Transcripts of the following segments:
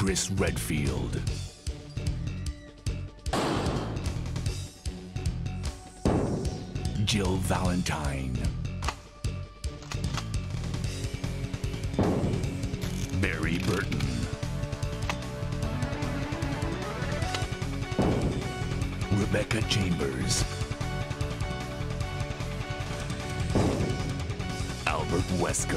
Chris Redfield. Jill Valentine. Barry Burton. Rebecca Chambers. Albert Wesker.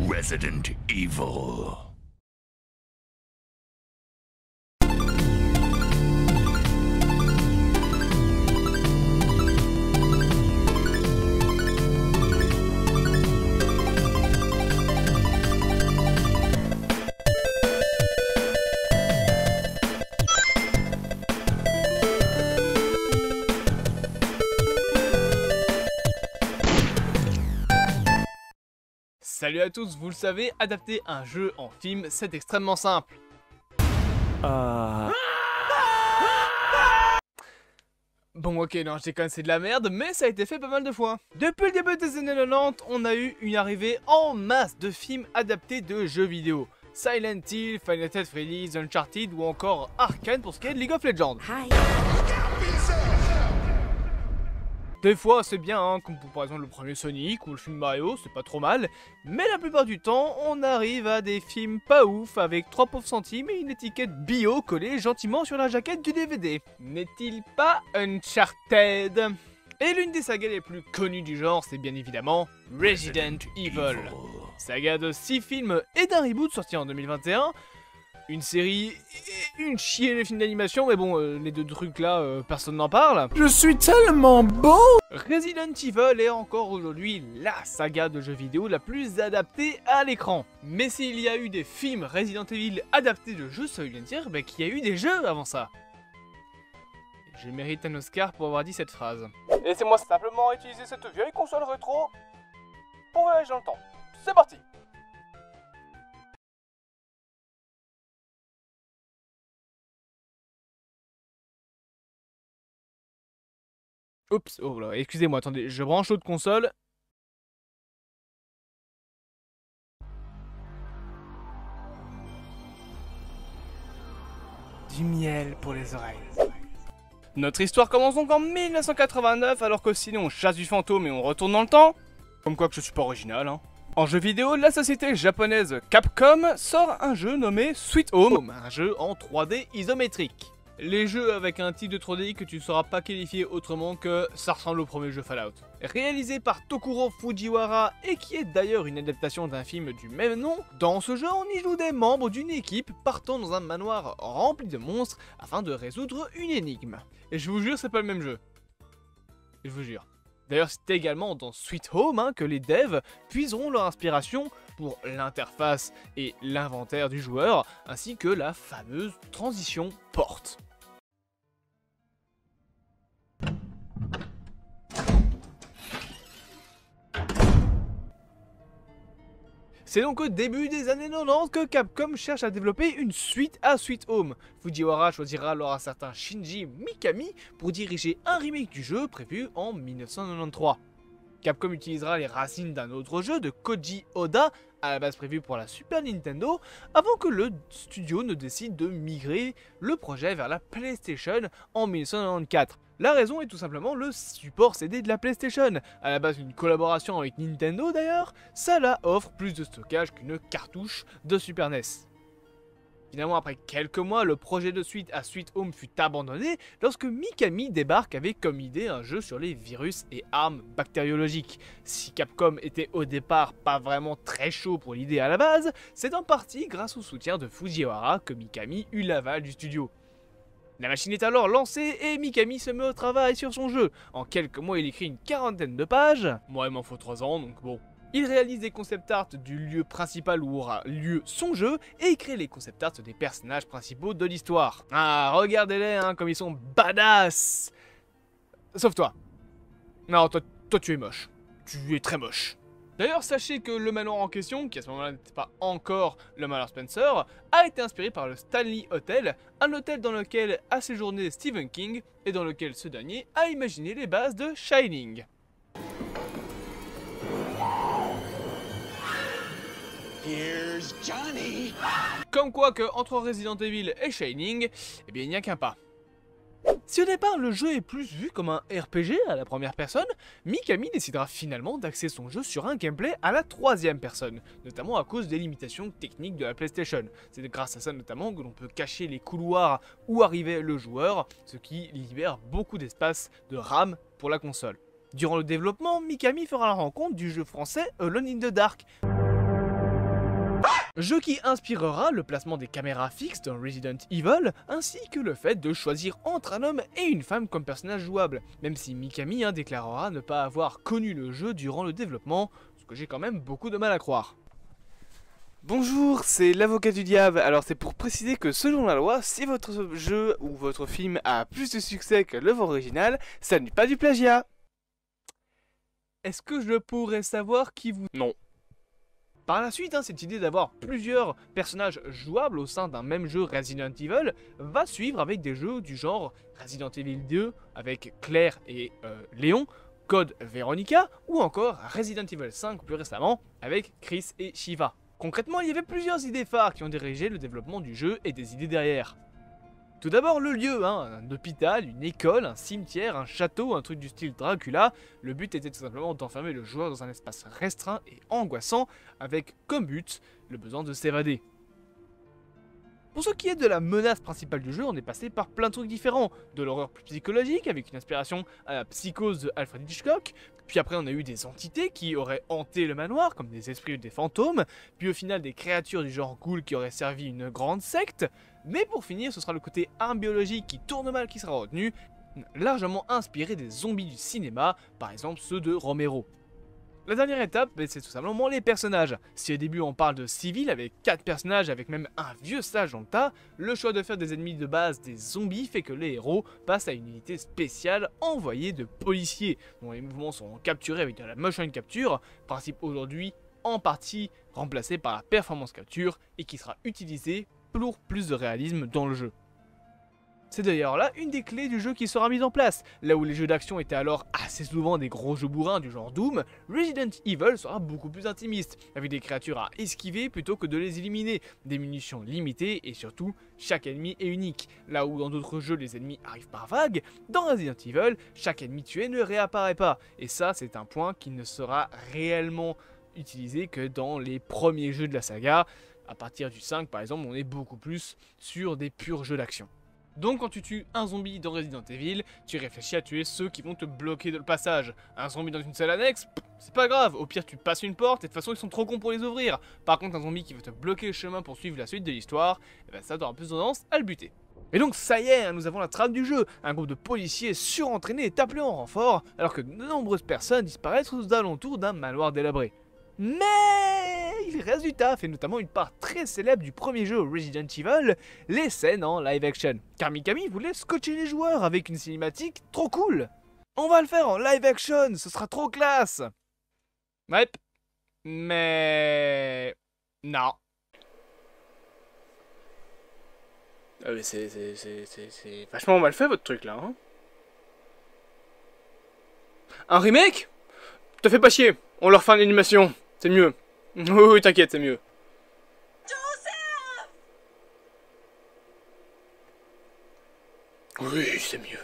Resident Evil. Salut à tous, vous le savez, adapter un jeu en film, c'est extrêmement simple. Bon ok, non je déconne, c'est de la merde, mais ça a été fait pas mal de fois. Depuis le début des années 90, on a eu une arrivée en masse de films adaptés de jeux vidéo. Silent Hill, Final Fantasy Freddy's, Uncharted ou encore Arcane pour ce qui est de League of Legends. Des fois c'est bien, hein, comme pour par exemple le premier Sonic ou le film Mario, c'est pas trop mal. Mais la plupart du temps, on arrive à des films pas ouf avec 3 pauvres centimes et une étiquette bio collée gentiment sur la jaquette du DVD. N'est-il pas Uncharted? Et l'une des sagas les plus connues du genre, c'est bien évidemment Resident Evil. Saga de 6 films et d'un reboot sorti en 2021. Une série et une chier de films d'animation, mais bon, les deux trucs là, personne n'en parle. Je suis tellement beau! Resident Evil est encore aujourd'hui la saga de jeux vidéo la plus adaptée à l'écran. Mais s'il y a eu des films Resident Evil adaptés de jeux, ça veut bien dire qu'il y a eu des jeux avant ça. Je mérite un Oscar pour avoir dit cette phrase. Laissez-moi simplement utiliser cette vieille console rétro pour voyager dans le temps. C'est parti! Oups, oh là, excusez-moi, attendez, je branche l'autre console. Du miel pour les oreilles. Notre histoire commence donc en 1989, alors que sinon on chasse du fantôme et on retourne dans le temps. Comme quoi que je suis pas original, hein. En jeu vidéo, la société japonaise Capcom sort un jeu nommé Sweet Home, un jeu en 3D isométrique. Les jeux avec un type de 3D que tu ne sauras pas qualifier autrement que ça ressemble au premier jeu Fallout. Réalisé par Tokuro Fujiwara et qui est d'ailleurs une adaptation d'un film du même nom, dans ce jeu on y joue des membres d'une équipe partant dans un manoir rempli de monstres afin de résoudre une énigme. Et je vous jure c'est pas le même jeu. Je vous jure. D'ailleurs c'est également dans Sweet Home que les devs puiseront leur inspiration pour l'interface et l'inventaire du joueur, ainsi que la fameuse transition porte. C'est donc au début des années 90 que Capcom cherche à développer une suite à Sweet Home. Fujiwara choisira alors un certain Shinji Mikami pour diriger un remake du jeu prévu en 1993. Capcom utilisera les racines d'un autre jeu de Koji Oda, à la base prévu pour la Super Nintendo, avant que le studio ne décide de migrer le projet vers la PlayStation en 1994. La raison est tout simplement le support CD de la PlayStation. À la base une collaboration avec Nintendo d'ailleurs, ça la offre plus de stockage qu'une cartouche de Super NES. Finalement, après quelques mois, le projet de suite à Sweet Home fut abandonné lorsque Mikami débarque avec comme idée un jeu sur les virus et armes bactériologiques. Si Capcom était au départ pas vraiment très chaud pour l'idée à la base, c'est en partie grâce au soutien de Fujiwara que Mikami eut l'aval du studio. La machine est alors lancée et Mikami se met au travail sur son jeu. En quelques mois, il écrit une quarantaine de pages. Moi, il m'en faut 3 ans, donc bon. Il réalise des concept art du lieu principal où aura lieu son jeu et il crée les concept art des personnages principaux de l'histoire. Ah, regardez-les, hein, comme ils sont badass. Sauf toi. Non, toi tu es moche. Tu es très moche. D'ailleurs, sachez que le manoir en question, qui à ce moment-là n'était pas encore le manoir Spencer, a été inspiré par le Stanley Hotel, un hôtel dans lequel a séjourné Stephen King et dans lequel ce dernier a imaginé les bases de Shining. Here's Johnny. Comme quoi que entre Resident Evil et Shining, eh bien il n'y a qu'un pas. Si au départ le jeu est plus vu comme un RPG à la première personne, Mikami décidera finalement d'axer son jeu sur un gameplay à la troisième personne, notamment à cause des limitations techniques de la PlayStation. C'est grâce à ça notamment que l'on peut cacher les couloirs où arrivait le joueur, ce qui libère beaucoup d'espace de RAM pour la console. Durant le développement, Mikami fera la rencontre du jeu français Alone in the Dark, jeu qui inspirera le placement des caméras fixes dans Resident Evil, ainsi que le fait de choisir entre un homme et une femme comme personnage jouable, même si Mikami déclarera ne pas avoir connu le jeu durant le développement, ce que j'ai quand même beaucoup de mal à croire. Bonjour, c'est l'avocat du diable. Alors c'est pour préciser que selon la loi, si votre jeu ou votre film a plus de succès que l'œuvre originale, ça n'est pas du plagiat. Est-ce que je pourrais savoir qui vous... Non. Par la suite, cette idée d'avoir plusieurs personnages jouables au sein d'un même jeu Resident Evil va suivre avec des jeux du genre Resident Evil 2 avec Claire et Léon, Code Veronica, ou encore Resident Evil 5 plus récemment avec Chris et Shiva. Concrètement, il y avait plusieurs idées phares qui ont dirigé le développement du jeu et des idées derrière. Tout d'abord le lieu, un hôpital, une école, un cimetière, un château, un truc du style Dracula. Le but était tout simplement d'enfermer le joueur dans un espace restreint et angoissant, avec comme but le besoin de s'évader. Pour ce qui est de la menace principale du jeu, on est passé par plein de trucs différents. De l'horreur plus psychologique, avec une inspiration à la psychose de Alfred Hitchcock. Puis après on a eu des entités qui auraient hanté le manoir, comme des esprits ou des fantômes. Puis au final des créatures du genre ghoul qui auraient servi une grande secte. Mais pour finir, ce sera le côté arme biologique qui tourne mal qui sera retenu, largement inspiré des zombies du cinéma, par exemple ceux de Romero. La dernière étape, c'est tout simplement les personnages. Si au début on parle de civils avec 4 personnages avec même un vieux sage dans le tas, le choix de faire des ennemis de base des zombies fait que les héros passent à une unité spéciale envoyée de policiers, dont les mouvements sont capturés avec de la motion capture, principe aujourd'hui en partie remplacé par la performance capture et qui sera utilisé pour plus de réalisme dans le jeu. C'est d'ailleurs là une des clés du jeu qui sera mise en place. Là où les jeux d'action étaient alors assez souvent des gros jeux bourrins du genre Doom, Resident Evil sera beaucoup plus intimiste, avec des créatures à esquiver plutôt que de les éliminer, des munitions limitées et surtout chaque ennemi est unique. Là où dans d'autres jeux les ennemis arrivent par vagues, dans Resident Evil, chaque ennemi tué ne réapparaît pas. Et ça c'est un point qui ne sera réellement utilisé que dans les premiers jeux de la saga. À partir du 5 par exemple, on est beaucoup plus sur des purs jeux d'action. Donc quand tu tues un zombie dans Resident Evil, tu réfléchis à tuer ceux qui vont te bloquer le passage. Un zombie dans une salle annexe, c'est pas grave, au pire tu passes une porte et de toute façon ils sont trop cons pour les ouvrir. Par contre un zombie qui veut te bloquer le chemin pour suivre la suite de l'histoire, ça aura plus tendance à le buter. Et donc ça y est, nous avons la trame du jeu, un groupe de policiers surentraînés est appelé en renfort, alors que de nombreuses personnes disparaissent aux alentours d'un manoir délabré. Mais il reste du taf, et notamment une part très célèbre du premier jeu Resident Evil, les scènes en live action. Car Mikami voulait scotcher les joueurs avec une cinématique trop cool. On va le faire en live action, ce sera trop classe. Ouais, mais... non. C'est vachement mal fait votre truc là, hein. Un remake? Te fais pas chier, on leur fait une animation. C'est mieux. Oui, t'inquiète, c'est mieux. Joseph! Oui, c'est mieux.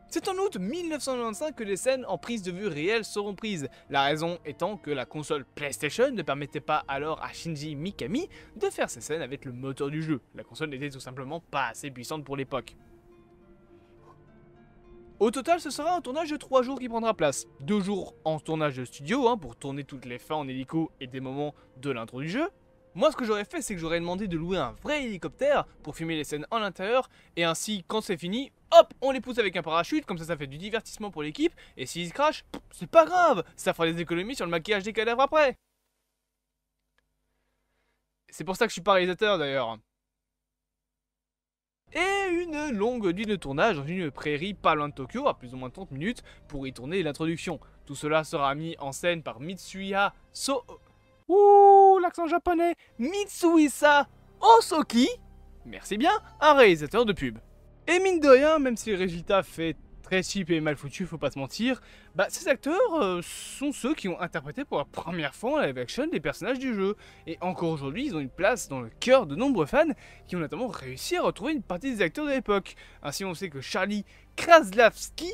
C'est en août 1995 que les scènes en prise de vue réelle seront prises. La raison étant que la console PlayStation ne permettait pas alors à Shinji Mikami de faire ces scènes avec le moteur du jeu. La console n'était tout simplement pas assez puissante pour l'époque. Au total, ce sera un tournage de 3 jours qui prendra place. 2 jours en tournage de studio, pour tourner toutes les fins en hélico et des moments de l'intro du jeu. Moi, ce que j'aurais fait, c'est que j'aurais demandé de louer un vrai hélicoptère pour filmer les scènes en intérieur. Et ainsi, quand c'est fini, hop, on les pousse avec un parachute, comme ça fait du divertissement pour l'équipe. Et s'ils se crachent, c'est pas grave, ça fera des économies sur le maquillage des cadavres après. C'est pour ça que je suis pas réalisateur d'ailleurs. Et une longue nuit de tournage dans une prairie pas loin de Tokyo, à plus ou moins 30 minutes, pour y tourner l'introduction. Tout cela sera mis en scène par Mitsuya Ouh, l'accent japonais. Mitsuhisa Osoki, merci bien, un réalisateur de pub. Et mine de rien, même si le résultat fait très cheap et mal foutu, faut pas se mentir, bah ces acteurs sont ceux qui ont interprété pour la première fois en live action les personnages du jeu. Et encore aujourd'hui, ils ont une place dans le cœur de nombreux fans qui ont notamment réussi à retrouver une partie des acteurs de l'époque. Ainsi on sait que Charlie Kraslavsky,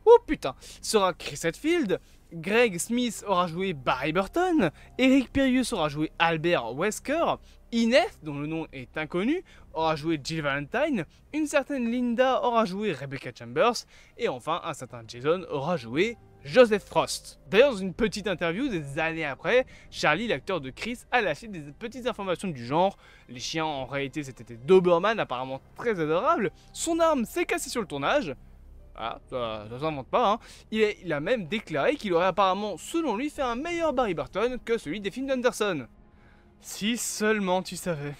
oh putain, sera Chris Redfield, Greg Smith aura joué Barry Burton, Eric Périus aura joué Albert Wesker, Inès, dont le nom est inconnu, aura joué Jill Valentine, une certaine Linda aura joué Rebecca Chambers, et enfin un certain Jason aura joué Joseph Frost. D'ailleurs, dans une petite interview des années après, Charlie, l'acteur de Chris, a lâché des petites informations du genre. Les chiens, en réalité, c'était des Doberman, apparemment très adorables. Son arme s'est cassée sur le tournage. Ah, ça s'invente pas, hein. Il a même déclaré qu'il aurait apparemment, selon lui, fait un meilleur Barry Burton que celui des films d'Anderson. Si seulement tu savais.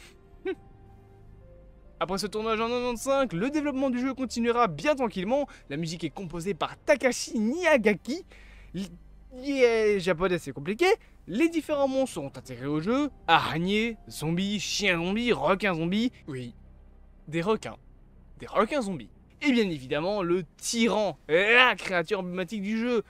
Après ce tournage en 95, le développement du jeu continuera bien tranquillement. La musique est composée par Takashi Niagaki. Japonais, c'est compliqué. Les différents monstres seront intégrés au jeu. Araignées, zombies, chiens zombies, requins zombies. Oui, des requins. Des requins zombies. Et bien évidemment, le tyran, la créature emblématique du jeu.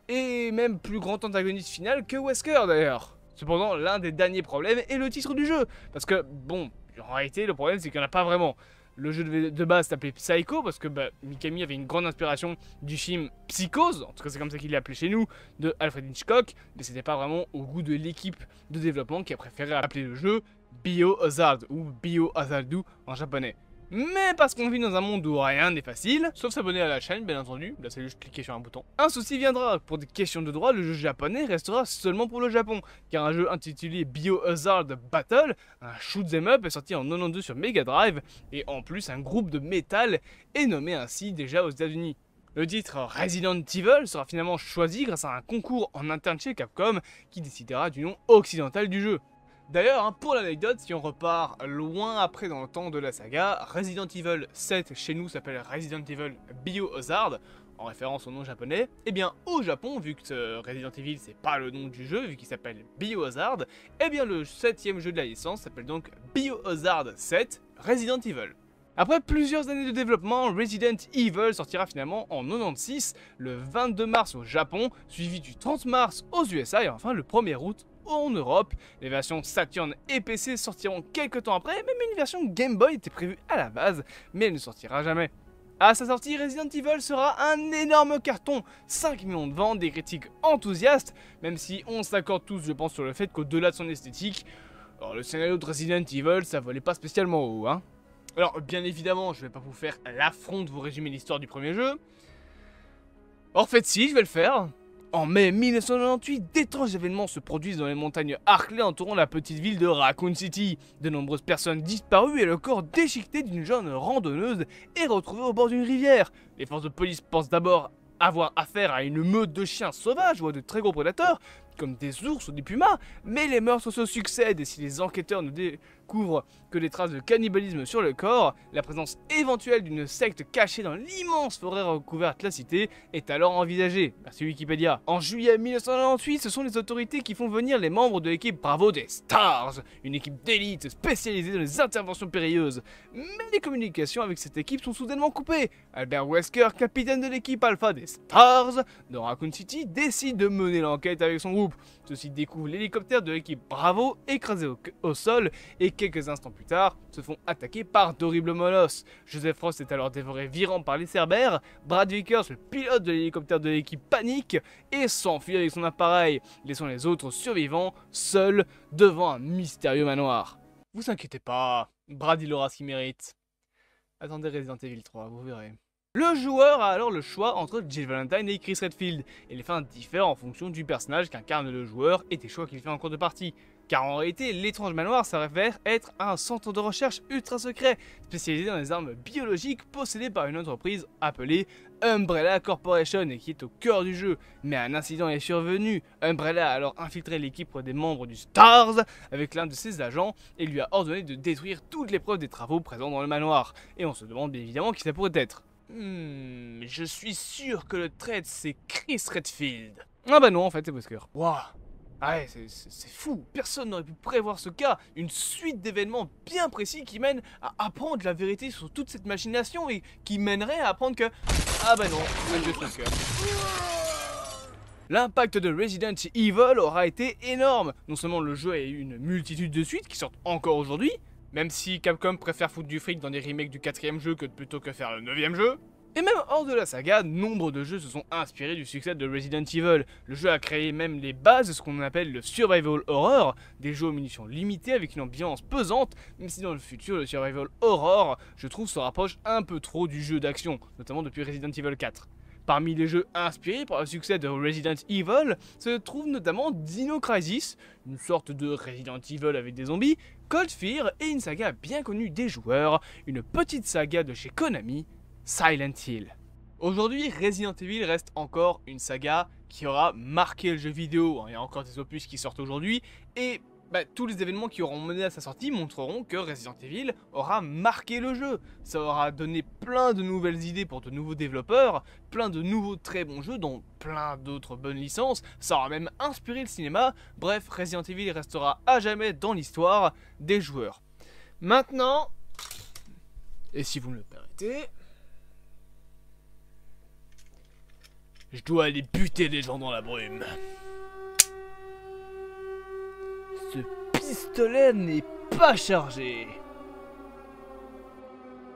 Et même plus grand antagoniste final que Wesker d'ailleurs. Cependant, l'un des derniers problèmes est le titre du jeu. Parce que, bon, en réalité, le problème c'est qu'il n'y en a pas vraiment. Le jeu de base s'appelait Psycho parce que Mikami avait une grande inspiration du film Psychose, en tout cas c'est comme ça qu'il l'a appelé chez nous, de Alfred Hitchcock, mais c'était pas vraiment au goût de l'équipe de développement qui a préféré appeler le jeu Biohazard ou Biohazardu en japonais. Mais parce qu'on vit dans un monde où rien n'est facile, sauf s'abonner à la chaîne bien entendu, là c'est juste cliquer sur un bouton. Un souci viendra, pour des questions de droit, le jeu japonais restera seulement pour le Japon, car un jeu intitulé Biohazard Battle, un shoot'em up est sorti en 92 sur Mega Drive, et en plus un groupe de métal est nommé ainsi déjà aux États-Unis. Le titre Resident Evil sera finalement choisi grâce à un concours en interne chez Capcom qui décidera du nom occidental du jeu. D'ailleurs, hein, pour l'anecdote, si on repart loin après dans le temps de la saga, Resident Evil 7 chez nous s'appelle Resident Evil Biohazard, en référence au nom japonais. Et bien au Japon, vu que Resident Evil c'est pas le nom du jeu, vu qu'il s'appelle Biohazard, et bien le 7ème jeu de la licence s'appelle donc Biohazard 7 Resident Evil. Après plusieurs années de développement, Resident Evil sortira finalement en 96, le 22 mars au Japon, suivi du 30 mars aux USA et enfin le 1er août en Europe. Les versions Saturn et PC sortiront quelques temps après, même une version Game Boy était prévue à la base, mais elle ne sortira jamais. À sa sortie, Resident Evil sera un énorme carton, 5 millions de ventes, des critiques enthousiastes, même si on s'accorde tous je pense sur le fait qu'au-delà de son esthétique, alors, le scénario de Resident Evil ça volait pas spécialement haut, hein. Alors bien évidemment je vais pas vous faire l'affront de vous résumer l'histoire du premier jeu. En fait si, je vais le faire. En mai 1998, d'étranges événements se produisent dans les montagnes Arklay entourant la petite ville de Raccoon City. De nombreuses personnes disparues et le corps déchiqueté d'une jeune randonneuse est retrouvé au bord d'une rivière. Les forces de police pensent d'abord avoir affaire à une meute de chiens sauvages ou à de très gros prédateurs, comme des ours ou des pumas, mais les meurtres se succèdent et si les enquêteurs ne découvrent que des traces de cannibalisme sur le corps, la présence éventuelle d'une secte cachée dans l'immense forêt recouverte de la cité est alors envisagée. Merci Wikipédia. En juillet 1998, ce sont les autorités qui font venir les membres de l'équipe Bravo des Stars, une équipe d'élite spécialisée dans les interventions périlleuses. Mais les communications avec cette équipe sont soudainement coupées. Albert Wesker, capitaine de l'équipe Alpha des Stars de Raccoon City, décide de mener l'enquête avec son groupe. Ceux-ci découvrent l'hélicoptère de l'équipe Bravo écrasé au sol et quelques instants plus tard se font attaquer par d'horribles molosses. Joseph Frost est alors dévoré virant par les cerbères, Brad Vickers, le pilote de l'hélicoptère de l'équipe, panique et s'enfuit avec son appareil, laissant les autres survivants seuls devant un mystérieux manoir. Vous inquiétez pas, Brad il aura ce qu'il mérite. Attendez Resident Evil 3, vous verrez. Le joueur a alors le choix entre Jill Valentine et Chris Redfield, et les fins diffèrent en fonction du personnage qu'incarne le joueur et des choix qu'il fait en cours de partie. Car en réalité, l'étrange manoir s'avère être un centre de recherche ultra secret, spécialisé dans les armes biologiques possédées par une entreprise appelée Umbrella Corporation et qui est au cœur du jeu. Mais un incident est survenu, Umbrella a alors infiltré l'équipe des membres du STARS avec l'un de ses agents et lui a ordonné de détruire toutes les preuves des travaux présents dans le manoir. Et on se demande bien évidemment qui ça pourrait être. Je suis sûr que le trait c'est Chris Redfield. Ah bah non en fait c'est Wesker. Waouh. Ah ouais, c'est fou, personne n'aurait pu prévoir ce cas, une suite d'événements bien précis qui mènent à apprendre la vérité sur toute cette machination et qui mènerait à apprendre que... Ah bah non, un jeu truc. L'impact de Resident Evil aura été énorme, non seulement le jeu a eu une multitude de suites qui sortent encore aujourd'hui, même si Capcom préfère foutre du fric dans des remakes du 4ème jeu plutôt que faire le 9ème jeu. Et même hors de la saga, nombre de jeux se sont inspirés du succès de Resident Evil. Le jeu a créé même les bases de ce qu'on appelle le survival horror, des jeux aux munitions limitées avec une ambiance pesante, même si dans le futur le survival horror, je trouve, se rapproche un peu trop du jeu d'action, notamment depuis Resident Evil 4. Parmi les jeux inspirés par le succès de Resident Evil se trouve notamment Dino Crisis, une sorte de Resident Evil avec des zombies, Cold Fear et une saga bien connue des joueurs, une petite saga de chez Konami, Silent Hill. Aujourd'hui, Resident Evil reste encore une saga qui aura marqué le jeu vidéo. Il y a encore des opus qui sortent aujourd'hui et tous les événements qui auront mené à sa sortie montreront que Resident Evil aura marqué le jeu. Ça aura donné plein de nouvelles idées pour de nouveaux développeurs, plein de nouveaux très bons jeux, dont plein d'autres bonnes licences. Ça aura même inspiré le cinéma. Bref, Resident Evil restera à jamais dans l'histoire des joueurs. Maintenant, et si vous me le permettez, je dois aller buter des gens dans la brume. Ce pistolet n'est pas chargé.